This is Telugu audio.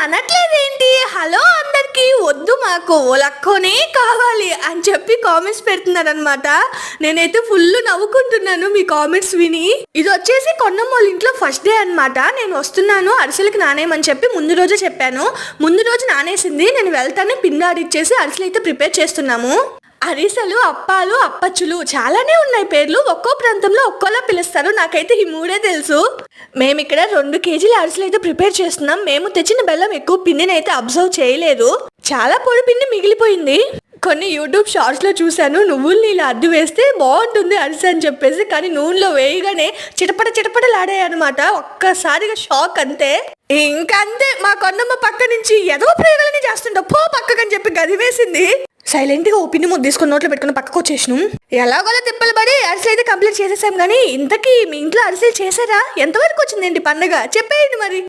అనట్లేదేంటి? హలో అందరికి వద్దు, మాకు ఓలక్కోనే కావాలి అని చెప్పి కామెంట్స్ పెడుతున్నారనమాట. నేనైతే ఫుల్ నవ్వుకుంటున్నాను మీ కామెంట్స్ విని. ఇది వచ్చేసి కొండమ్మోళ్ళ ఇంట్లో ఫస్ట్ డే అనమాట. నేను వస్తున్నాను అరిసెలకి నానేయమని చెప్పి ముందు రోజే చెప్పాను. ముందు రోజు నానేసింది. నేను వెళ్తానే పిండి ఆడిచ్చేసి అరిసెలు అయితే ప్రిపేర్ చేస్తున్నాము. అరిసెలు, అప్పాలు, అప్పచ్చులు చాలానే ఉన్నాయి పేర్లు. ఒక్కో ప్రాంతంలో ఒక్కోలా పిలుస్తారు. నాకైతే ఈ మూడే తెలుసు. మేము ఇక్కడ 2 కేజీల అరిసెలు అయితే ప్రిపేర్ చేస్తున్నాం. మేము తెచ్చిన బెల్లం ఎక్కువ పిండిని అయితే అబ్జర్వ్ చేయలేదు. చాలా పొడి పిండి మిగిలిపోయింది. కొన్ని యూట్యూబ్ షార్ట్స్లో చూశాను, నువ్వులు నీళ్ళు అడ్డు వేస్తే బాగుంటుంది అరిసె అని చెప్పేసి. కానీ నూనెలో వేయగానే చిటపటలాడాయి అనమాట. ఒక్కసారిగా షాక్ అంతే. ఇంకంతే, మా కొండమ్మ పక్క నుంచి ఏదో ప్రయోగాలని చేస్తుంటా పో పక్కకని చెప్పి గది వేసింది. సైలెంట్గా ఓ పిండి ముద్ద తీసుకుని నోట్లో పెట్టుకుని పక్కకు వచ్చేసినాం. ఎలాగోలా తిప్పలు పడి అరిసెలు అయితే కంప్లీట్ చేసేసాం. కానీ ఇంతకీ మీ ఇంట్లో అరిసెలు చేశారా? ఎంతవరకు వచ్చిందేంటి పండగ? చెప్పేయండి మరి.